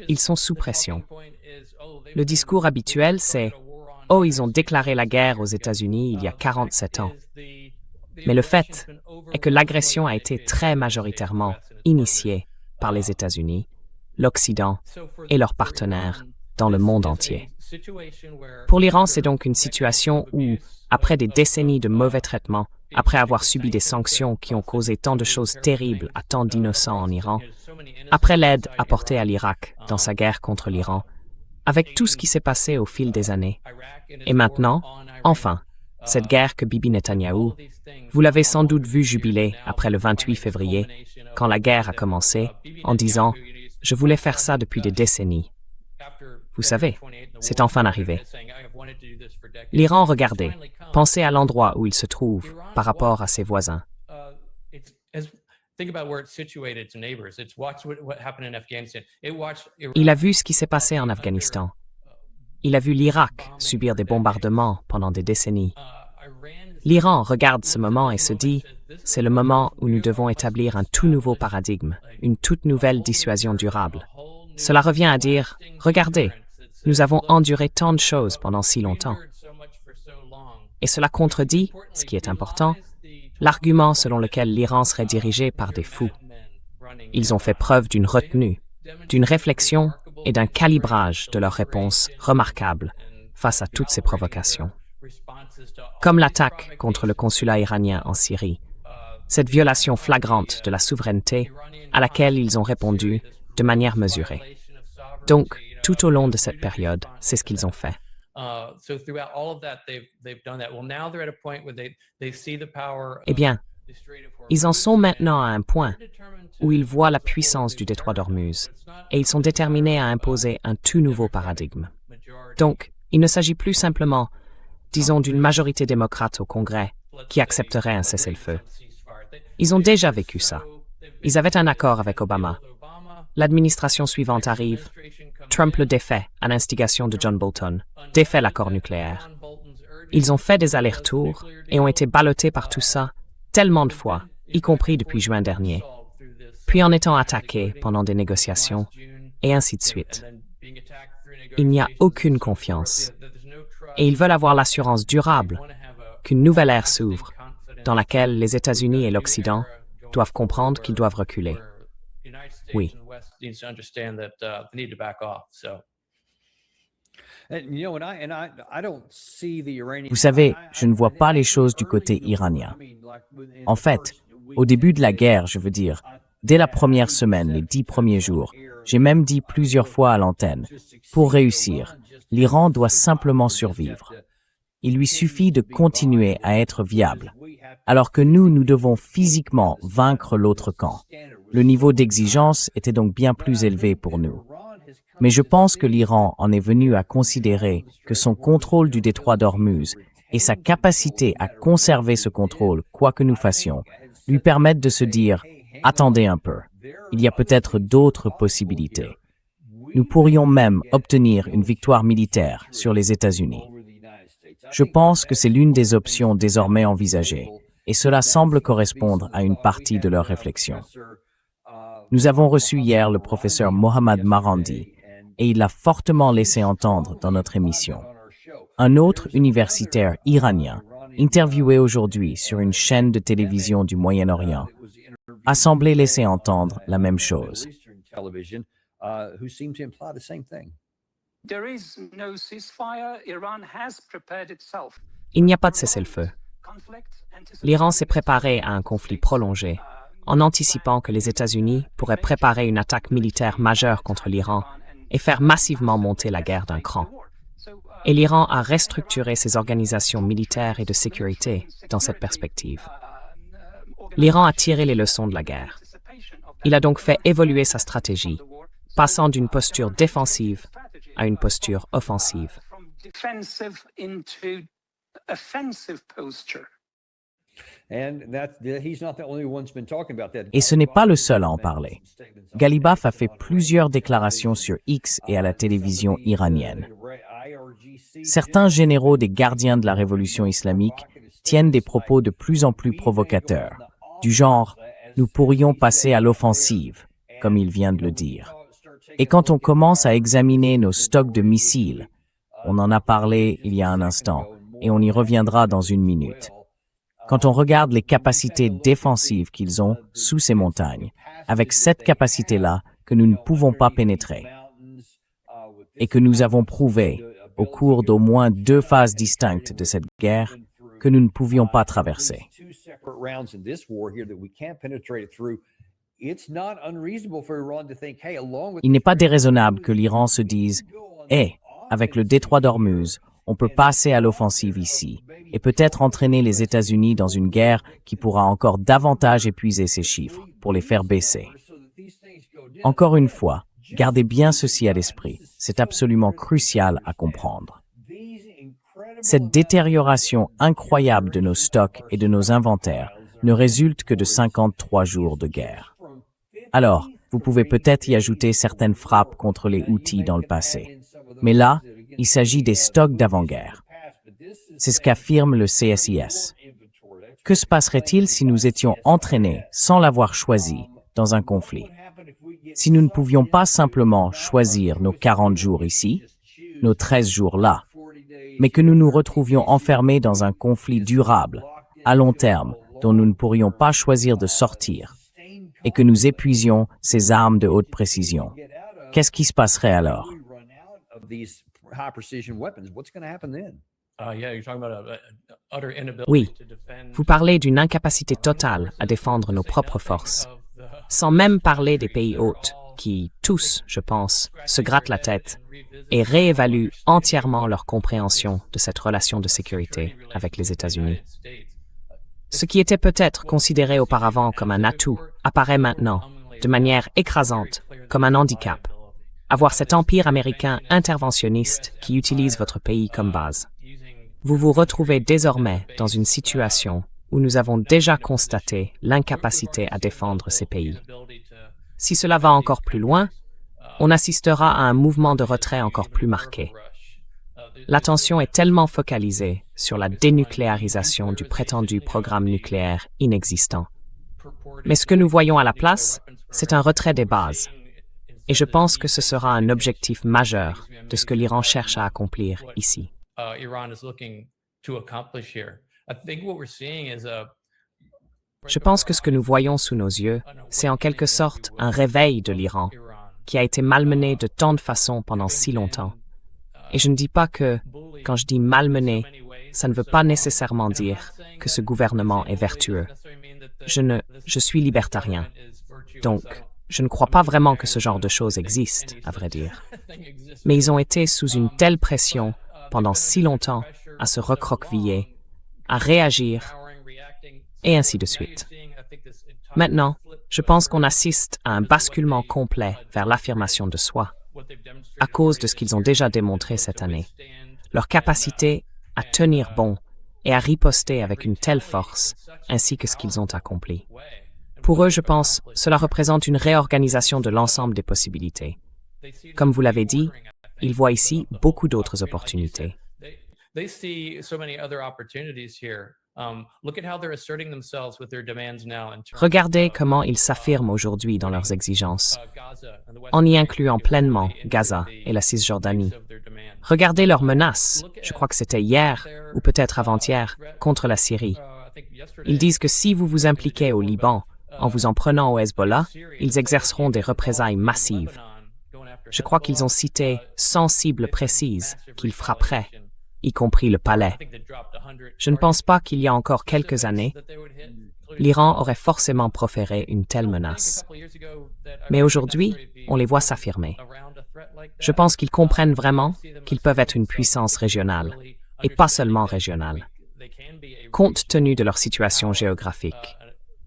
Ils sont sous pression. Le discours habituel, c'est « Oh, ils ont déclaré la guerre aux États-Unis il y a 47 ans ». Mais le fait est que l'agression a été très majoritairement initiée par les États-Unis, l'Occident et leurs partenaires dans le monde entier. Pour l'Iran, c'est donc une situation où, après des décennies de mauvais traitements, après avoir subi des sanctions qui ont causé tant de choses terribles à tant d'innocents en Iran, après l'aide apportée à l'Irak dans sa guerre contre l'Iran, avec tout ce qui s'est passé au fil des années, et maintenant, enfin, cette guerre que Bibi Netanyahou, vous l'avez sans doute vu jubiler après le 28 février, quand la guerre a commencé, en disant « Je voulais faire ça depuis des décennies ». Vous savez, c'est enfin arrivé. L'Iran, regardez, pensez à l'endroit où il se trouve par rapport à ses voisins. Il a vu ce qui s'est passé en Afghanistan. Il a vu l'Irak subir des bombardements pendant des décennies. L'Iran regarde ce moment et se dit « C'est le moment où nous devons établir un tout nouveau paradigme, une toute nouvelle dissuasion durable ». Cela revient à dire « Regardez, nous avons enduré tant de choses pendant si longtemps ». Et cela contredit, ce qui est important, l'argument selon lequel l'Iran serait dirigé par des fous. Ils ont fait preuve d'une retenue, d'une réflexion et d'un calibrage de leurs réponses remarquables face à toutes ces provocations. Comme l'attaque contre le consulat iranien en Syrie, cette violation flagrante de la souveraineté à laquelle ils ont répondu de manière mesurée. Donc, tout au long de cette période, c'est ce qu'ils ont fait. Eh bien, ils en sont maintenant à un point où ils voient la puissance du détroit d'Ormuz et ils sont déterminés à imposer un tout nouveau paradigme. Donc, il ne s'agit plus simplement, disons, d'une majorité démocrate au Congrès qui accepterait un cessez-le-feu. Ils ont déjà vécu ça. Ils avaient un accord avec Obama. L'administration suivante arrive. Trump le défait à l'instigation de John Bolton, défait l'accord nucléaire. Ils ont fait des allers-retours et ont été ballottés par tout ça tellement de fois, y compris depuis juin dernier, puis en étant attaqués pendant des négociations, et ainsi de suite. Il n'y a aucune confiance, et ils veulent avoir l'assurance durable qu'une nouvelle ère s'ouvre, dans laquelle les États-Unis et l'Occident doivent comprendre qu'ils doivent reculer. Oui. Vous savez, je ne vois pas les choses du côté iranien. En fait, au début de la guerre, je veux dire, dès la première semaine, les 10 premiers jours, j'ai même dit plusieurs fois à l'antenne, pour réussir, l'Iran doit simplement survivre. Il lui suffit de continuer à être viable, alors que nous devons physiquement vaincre l'autre camp. Le niveau d'exigence était donc bien plus élevé pour nous. Mais je pense que l'Iran en est venu à considérer que son contrôle du détroit d'Ormuz et sa capacité à conserver ce contrôle, quoi que nous fassions, lui permettent de se dire « Attendez un peu, il y a peut-être d'autres possibilités. Nous pourrions même obtenir une victoire militaire sur les États-Unis. » Je pense que c'est l'une des options désormais envisagées, et cela semble correspondre à une partie de leur réflexion. Nous avons reçu hier le professeur Mohammad Marandi, et il l'a fortement laissé entendre dans notre émission. Un autre universitaire iranien, interviewé aujourd'hui sur une chaîne de télévision du Moyen-Orient, a semblé laisser entendre la même chose. Il n'y a pas de cessez-le-feu. L'Iran s'est préparé à un conflit prolongé, en anticipant que les États-Unis pourraient préparer une attaque militaire majeure contre l'Iran et faire massivement monter la guerre d'un cran. Et l'Iran a restructuré ses organisations militaires et de sécurité dans cette perspective. L'Iran a tiré les leçons de la guerre. Il a donc fait évoluer sa stratégie, passant d'une posture défensive à une posture offensive. Et ce n'est pas le seul à en parler. Ghalibaf a fait plusieurs déclarations sur X et à la télévision iranienne. Certains généraux des gardiens de la révolution islamique tiennent des propos de plus en plus provocateurs, du genre « nous pourrions passer à l'offensive » comme il vient de le dire. Et quand on commence à examiner nos stocks de missiles, on en a parlé il y a un instant, et on y reviendra dans une minute. Quand on regarde les capacités défensives qu'ils ont sous ces montagnes, avec cette capacité-là que nous ne pouvons pas pénétrer, et que nous avons prouvé, au cours d'au moins 2 phases distinctes de cette guerre, que nous ne pouvions pas traverser. Il n'est pas déraisonnable que l'Iran se dise « avec le détroit d'Ormuz, on peut passer à l'offensive ici et peut-être entraîner les États-Unis dans une guerre qui pourra encore davantage épuiser ces chiffres pour les faire baisser. » Encore une fois, gardez bien ceci à l'esprit, c'est absolument crucial à comprendre. Cette détérioration incroyable de nos stocks et de nos inventaires ne résulte que de 53 jours de guerre. Alors, vous pouvez peut-être y ajouter certaines frappes contre les Houthis dans le passé. Mais là, il s'agit des stocks d'avant-guerre. C'est ce qu'affirme le CSIS. Que se passerait-il si nous étions entraînés, sans l'avoir choisi, dans un conflit? Si nous ne pouvions pas simplement choisir nos 40 jours ici, nos 13 jours là, mais que nous nous retrouvions enfermés dans un conflit durable, à long terme, dont nous ne pourrions pas choisir de sortir, et que nous épuisions ces armes de haute précision, qu'est-ce qui se passerait alors? Oui, vous parlez d'une incapacité totale à défendre nos propres forces, sans même parler des pays hôtes, qui, tous, je pense, se grattent la tête et réévaluent entièrement leur compréhension de cette relation de sécurité avec les États-Unis. Ce qui était peut-être considéré auparavant comme un atout apparaît maintenant, de manière écrasante, comme un handicap. Avoir cet empire américain interventionniste qui utilise votre pays comme base. Vous vous retrouvez désormais dans une situation où nous avons déjà constaté l'incapacité à défendre ces pays. Si cela va encore plus loin, on assistera à un mouvement de retrait encore plus marqué. L'attention est tellement focalisée sur la dénucléarisation du prétendu programme nucléaire inexistant. Mais ce que nous voyons à la place, c'est un retrait des bases. Et je pense que ce sera un objectif majeur de ce que l'Iran cherche à accomplir ici. Je pense que ce que nous voyons sous nos yeux, c'est en quelque sorte un réveil de l'Iran, qui a été malmené de tant de façons pendant si longtemps. Et je ne dis pas que, quand je dis malmené, ça ne veut pas nécessairement dire que ce gouvernement est vertueux. Je suis libertarien. Donc, je ne crois pas vraiment que ce genre de choses existe, à vrai dire. Mais ils ont été sous une telle pression pendant si longtemps à se recroqueviller, à réagir, et ainsi de suite. Maintenant, je pense qu'on assiste à un basculement complet vers l'affirmation de soi, à cause de ce qu'ils ont déjà démontré cette année. Leur capacité à tenir bon et à riposter avec une telle force, ainsi que ce qu'ils ont accompli. Pour eux, je pense, cela représente une réorganisation de l'ensemble des possibilités. Comme vous l'avez dit, ils voient ici beaucoup d'autres opportunités. Regardez comment ils s'affirment aujourd'hui dans leurs exigences, en y incluant pleinement Gaza et la Cisjordanie. Regardez leurs menaces, je crois que c'était hier, ou peut-être avant-hier, contre la Syrie. Ils disent que si vous vous impliquez au Liban, en vous en prenant au Hezbollah, ils exerceront des représailles massives. Je crois qu'ils ont cité 100 cibles précises qu'ils frapperaient, y compris le palais. Je ne pense pas qu'il y a encore quelques années, l'Iran aurait forcément proféré une telle menace. Mais aujourd'hui, on les voit s'affirmer. Je pense qu'ils comprennent vraiment qu'ils peuvent être une puissance régionale, et pas seulement régionale. Compte tenu de leur situation géographique,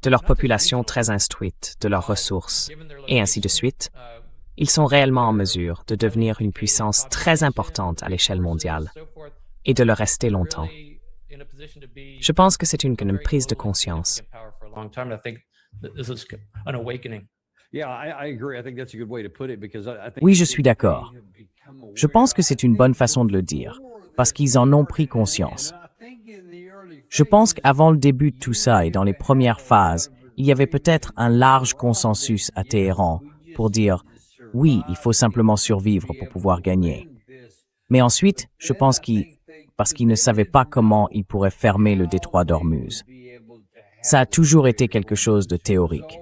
de leur population très instruite, de leurs ressources, et ainsi de suite, ils sont réellement en mesure de devenir une puissance très importante à l'échelle mondiale, et de le rester longtemps. Je pense que c'est une prise de conscience. Oui, je suis d'accord. Je pense que c'est une bonne façon de le dire, parce qu'ils en ont pris conscience. Je pense qu'avant le début de tout ça et dans les premières phases, il y avait peut-être un large consensus à Téhéran pour dire « Oui, il faut simplement survivre pour pouvoir gagner ». Mais ensuite, je pense parce qu'ils ne savaient pas comment ils pourraient fermer le détroit d'Ormuz. Ça a toujours été quelque chose de théorique.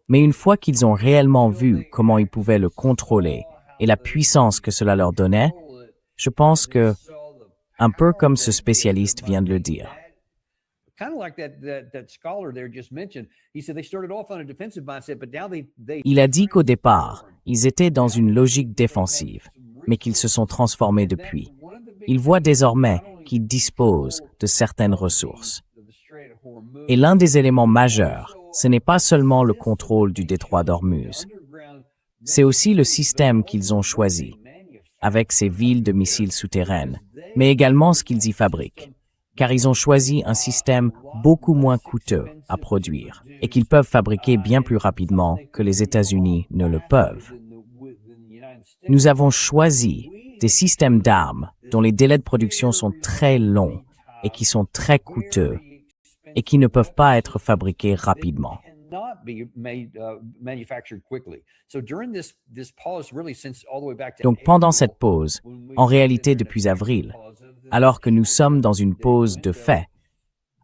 Mais une fois qu'ils ont réellement vu comment ils pouvaient le contrôler et la puissance que cela leur donnait, je pense que, un peu comme ce spécialiste vient de le dire, il a dit qu'au départ, ils étaient dans une logique défensive, mais qu'ils se sont transformés depuis. Ils voient désormais qu'ils disposent de certaines ressources. Et l'un des éléments majeurs, ce n'est pas seulement le contrôle du détroit d'Ormuz, c'est aussi le système qu'ils ont choisi, avec ses villes de missiles souterraines, mais également ce qu'ils y fabriquent, car ils ont choisi un système beaucoup moins coûteux à produire et qu'ils peuvent fabriquer bien plus rapidement que les États-Unis ne le peuvent. Nous avons choisi des systèmes d'armes dont les délais de production sont très longs et qui sont très coûteux et qui ne peuvent pas être fabriqués rapidement. Donc pendant cette pause, en réalité depuis avril, alors que nous sommes dans une pause de fait,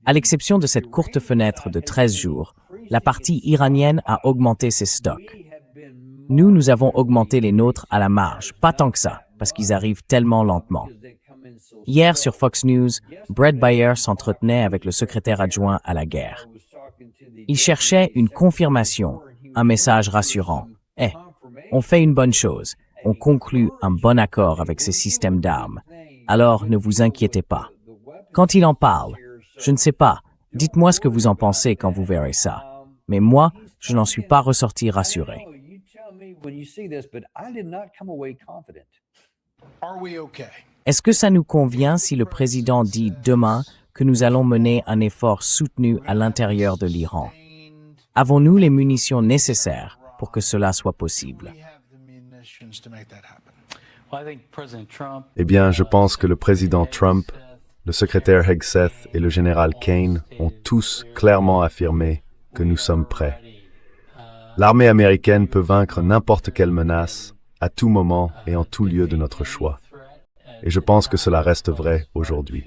à l'exception de cette courte fenêtre de 13 jours, la partie iranienne a augmenté ses stocks. Nous avons augmenté les nôtres à la marge, pas tant que ça, parce qu'ils arrivent tellement lentement. Hier, sur Fox News, Bret Baier s'entretenait avec le secrétaire adjoint à la guerre. Il cherchait une confirmation, un message rassurant. On fait une bonne chose, on conclut un bon accord avec ces systèmes d'armes. Alors, ne vous inquiétez pas. Quand il en parle, je ne sais pas, dites-moi ce que vous en pensez quand vous verrez ça. Mais moi, je n'en suis pas ressorti rassuré. Est-ce que ça nous convient si le président dit demain que nous allons mener un effort soutenu à l'intérieur de l'Iran? Avons-nous les munitions nécessaires pour que cela soit possible? Eh bien, je pense que le président Trump, le secrétaire Hegseth et le général Kane ont tous clairement affirmé que nous sommes prêts. L'armée américaine peut vaincre n'importe quelle menace, à tout moment et en tout lieu de notre choix. Et je pense que cela reste vrai aujourd'hui.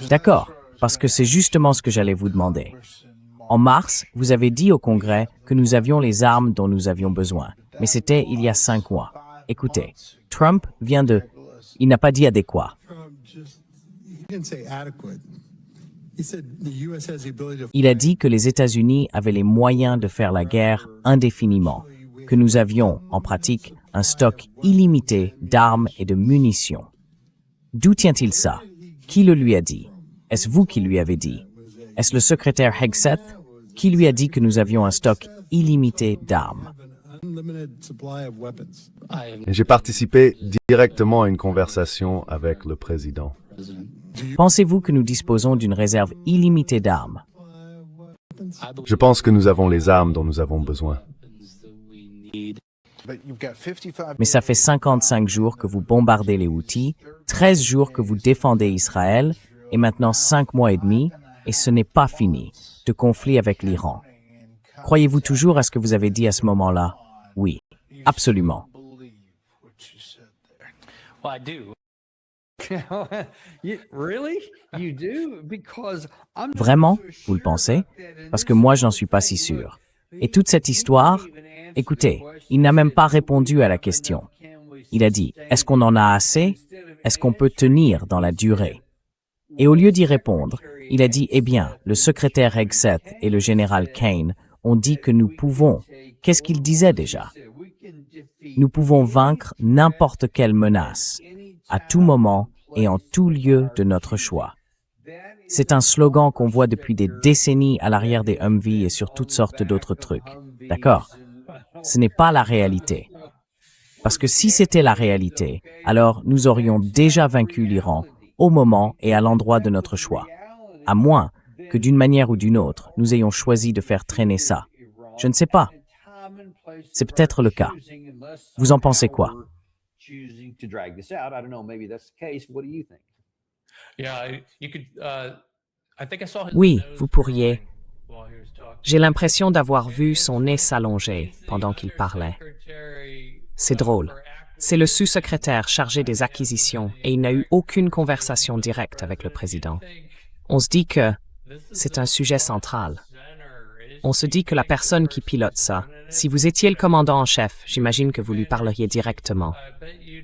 D'accord, parce que c'est justement ce que j'allais vous demander. En mars, vous avez dit au Congrès que nous avions les armes dont nous avions besoin, mais c'était il y a 5 mois. Écoutez, Trump vient de... Il n'a pas dit adéquat. Il a dit que les États-Unis avaient les moyens de faire la guerre indéfiniment, que nous avions, en pratique, un stock illimité d'armes et de munitions. D'où tient-il ça? Qui le lui a dit? Est-ce vous qui lui avez dit? Est-ce le secrétaire Hegseth qui lui a dit que nous avions un stock illimité d'armes? J'ai participé directement à une conversation avec le président. Pensez-vous que nous disposons d'une réserve illimitée d'armes? Je pense que nous avons les armes dont nous avons besoin. Mais ça fait 55 jours que vous bombardez les Houthis, 13 jours que vous défendez Israël, et maintenant 5 mois et demi, et ce n'est pas fini, de conflit avec l'Iran. Croyez-vous toujours à ce que vous avez dit à ce moment-là? Oui, absolument. Vraiment? Vous le pensez? Parce que moi, je n'en suis pas si sûr. Et toute cette histoire, écoutez, il n'a même pas répondu à la question. Il a dit, est-ce qu'on en a assez? Est-ce qu'on peut tenir dans la durée? Et au lieu d'y répondre, il a dit, eh bien, le secrétaire Hegseth et le général Kane ont dit que nous pouvons. Qu'est-ce qu'ils disaient déjà? Nous pouvons vaincre n'importe quelle menace, à tout moment et en tout lieu de notre choix. C'est un slogan qu'on voit depuis des décennies à l'arrière des Humvee et sur toutes sortes d'autres trucs. D'accord? Ce n'est pas la réalité. Parce que si c'était la réalité, alors nous aurions déjà vaincu l'Iran au moment et à l'endroit de notre choix. À moins que d'une manière ou d'une autre, nous ayons choisi de faire traîner ça. Je ne sais pas. C'est peut-être le cas. Vous en pensez quoi? Oui, vous pourriez. J'ai l'impression d'avoir vu son nez s'allonger pendant qu'il parlait. C'est drôle. C'est le sous-secrétaire chargé des acquisitions et il n'a eu aucune conversation directe avec le président. On se dit que c'est un sujet central. On se dit que la personne qui pilote ça, si vous étiez le commandant en chef, j'imagine que vous lui parleriez directement.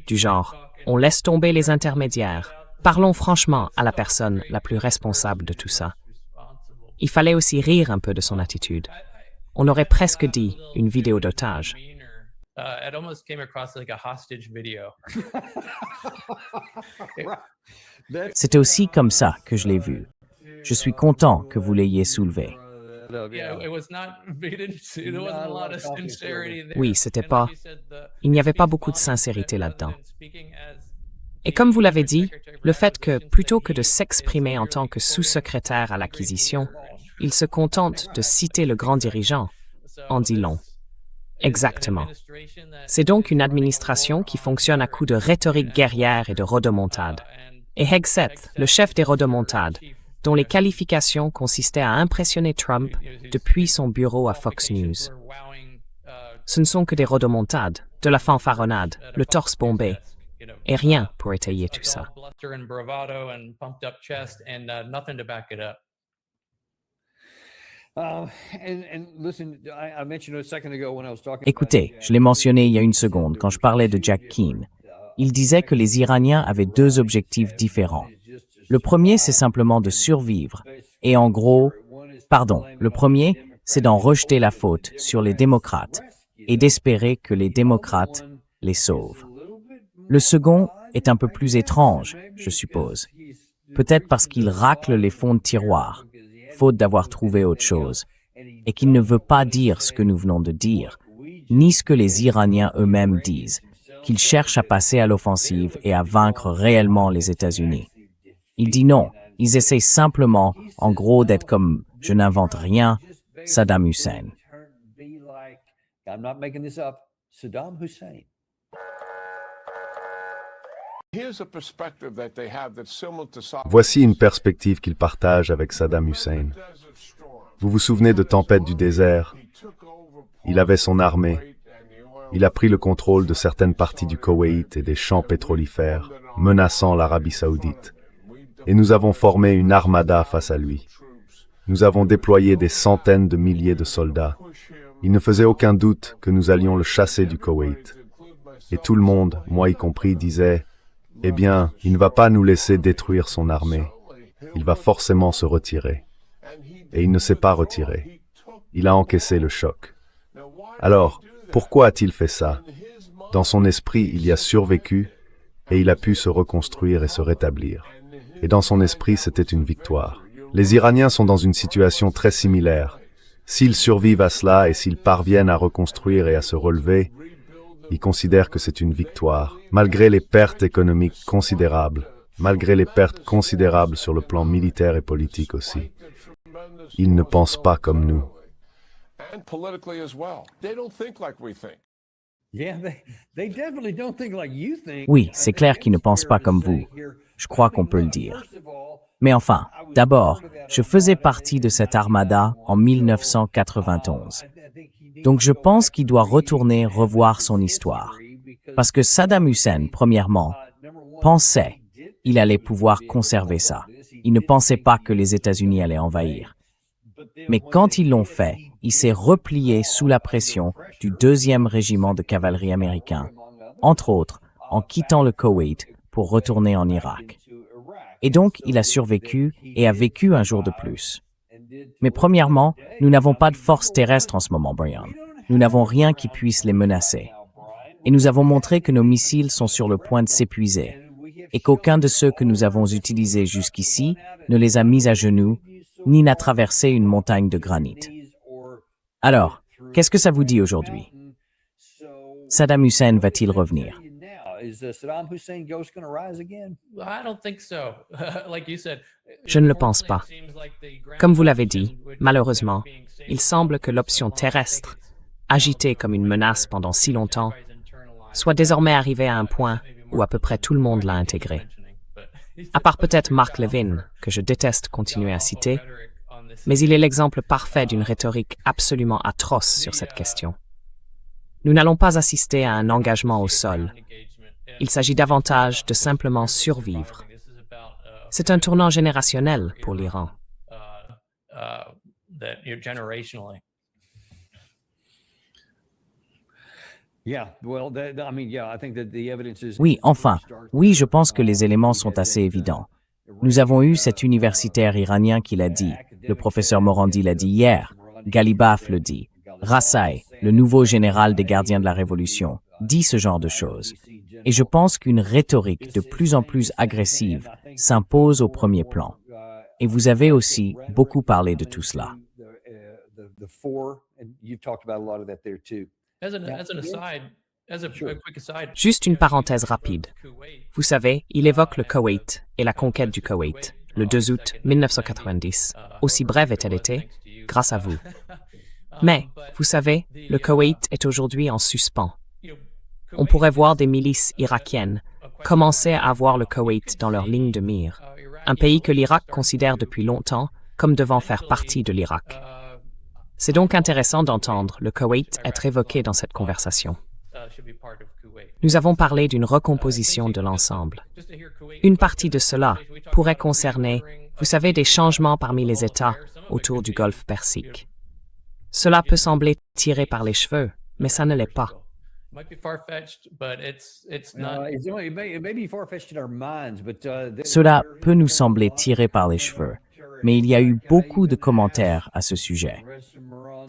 Du genre, on laisse tomber les intermédiaires. Parlons franchement à la personne la plus responsable de tout ça. Il fallait aussi rire un peu de son attitude. On aurait presque dit une vidéo d'otage. C'était aussi comme ça que je l'ai vu. Je suis content que vous l'ayez soulevé. Oui, c'était pas... Il n'y avait pas beaucoup de sincérité là-dedans. Et comme vous l'avez dit, le fait que, plutôt que de s'exprimer en tant que sous-secrétaire à l'acquisition, il se contente de citer le grand dirigeant, en dit long. Exactement. C'est donc une administration qui fonctionne à coups de rhétorique guerrière et de rodomontade. Et Hegseth, le chef des rodomontades, dont les qualifications consistaient à impressionner Trump depuis son bureau à Fox News. Ce ne sont que des rodomontades, de la fanfaronnade, le torse bombé, et rien pour étayer tout ça. Écoutez, je l'ai mentionné il y a une seconde quand je parlais de Jack Keane. Il disait que les Iraniens avaient deux objectifs différents. Le premier, c'est simplement de survivre. Et en gros, le premier, c'est d'en rejeter la faute sur les démocrates et d'espérer que les démocrates les sauvent. Le second est un peu plus étrange, je suppose. Peut-être parce qu'il racle les fonds de tiroir, faute d'avoir trouvé autre chose, et qu'il ne veut pas dire ce que nous venons de dire, ni ce que les Iraniens eux-mêmes disent, qu'ils cherchent à passer à l'offensive et à vaincre réellement les États-Unis. Il dit non, ils essaient simplement, en gros, d'être comme, je n'invente rien, Saddam Hussein. Voici une perspective qu'il partage avec Saddam Hussein. Vous vous souvenez de Tempête du désert? Il avait son armée. Il a pris le contrôle de certaines parties du Koweït et des champs pétrolifères, menaçant l'Arabie saoudite. Et nous avons formé une armada face à lui. Nous avons déployé des centaines de milliers de soldats. Il ne faisait aucun doute que nous allions le chasser du Koweït. Et tout le monde, moi y compris, disait « Eh bien, il ne va pas nous laisser détruire son armée. Il va forcément se retirer. » Et il ne s'est pas retiré. Il a encaissé le choc. Alors, pourquoi a-t-il fait ça? Dans son esprit, il y a survécu et il a pu se reconstruire et se rétablir. Et dans son esprit, c'était une victoire. Les Iraniens sont dans une situation très similaire. S'ils survivent à cela et s'ils parviennent à reconstruire et à se relever, ils considèrent que c'est une victoire, malgré les pertes économiques considérables, malgré les pertes considérables sur le plan militaire et politique aussi. Ils ne pensent pas comme nous. Oui, c'est clair qu'ils ne pensent pas comme vous. Je crois qu'on peut le dire. Mais enfin, d'abord, je faisais partie de cette armada en 1991. Donc je pense qu'il doit retourner revoir son histoire. Parce que Saddam Hussein, premièrement, pensait qu'il allait pouvoir conserver ça. Il ne pensait pas que les États-Unis allaient envahir. Mais quand ils l'ont fait, il s'est replié sous la pression du 2e régiment de cavalerie américain, entre autres en quittant le Koweït pour retourner en Irak. Et donc, il a survécu et a vécu un jour de plus. Mais premièrement, nous n'avons pas de force terrestre en ce moment, Brian. Nous n'avons rien qui puisse les menacer. Et nous avons montré que nos missiles sont sur le point de s'épuiser et qu'aucun de ceux que nous avons utilisés jusqu'ici ne les a mis à genoux ni n'a traversé une montagne de granit. Alors, qu'est-ce que ça vous dit aujourd'hui? Saddam Hussein va-t-il revenir? Je ne le pense pas. Comme vous l'avez dit, malheureusement, il semble que l'option terrestre, agitée comme une menace pendant si longtemps, soit désormais arrivée à un point où à peu près tout le monde l'a intégrée. À part peut-être Mark Levin, que je déteste continuer à citer, mais il est l'exemple parfait d'une rhétorique absolument atroce sur cette question. Nous n'allons pas assister à un engagement au sol. Il s'agit davantage de simplement survivre. C'est un tournant générationnel pour l'Iran. Oui, enfin, oui, je pense que les éléments sont assez évidents. Nous avons eu cet universitaire iranien qui l'a dit, le professeur Morandi l'a dit hier, Ghalibaf le dit, Rasaï, le nouveau général des gardiens de la Révolution, dit ce genre de choses. Et je pense qu'une rhétorique de plus en plus agressive s'impose au premier plan. Et vous avez aussi beaucoup parlé de tout cela. Juste une parenthèse rapide. Vous savez, il évoque le Koweït et la conquête du Koweït, le 2 août 1990. Aussi brève est-elle été, grâce à vous. Mais, vous savez, le Koweït est aujourd'hui en suspens. On pourrait voir des milices irakiennes commencer à avoir le Koweït dans leur ligne de mire, un pays que l'Irak considère depuis longtemps comme devant faire partie de l'Irak. C'est donc intéressant d'entendre le Koweït être évoqué dans cette conversation. Nous avons parlé d'une recomposition de l'ensemble. Une partie de cela pourrait concerner, vous savez, des changements parmi les États autour du Golfe Persique. Cela peut sembler tiré par les cheveux, mais ça ne l'est pas. Cela peut nous sembler tiré par les cheveux, mais il y a eu beaucoup de commentaires à ce sujet.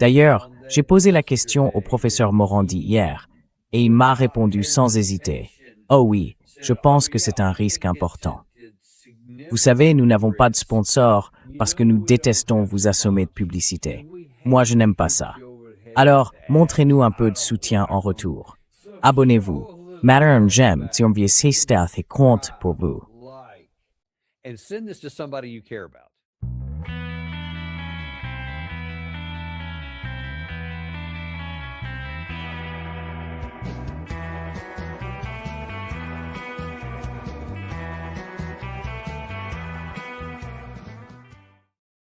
D'ailleurs, j'ai posé la question au professeur Morandi hier, et il m'a répondu sans hésiter. Oh oui, je pense que c'est un risque important. Vous savez, nous n'avons pas de sponsor parce que nous détestons vous assommer de publicité. Moi, je n'aime pas ça. Alors, montrez-nous un peu de soutien en retour. Abonnez-vous. Matter j'aime si on vient et compte pour vous.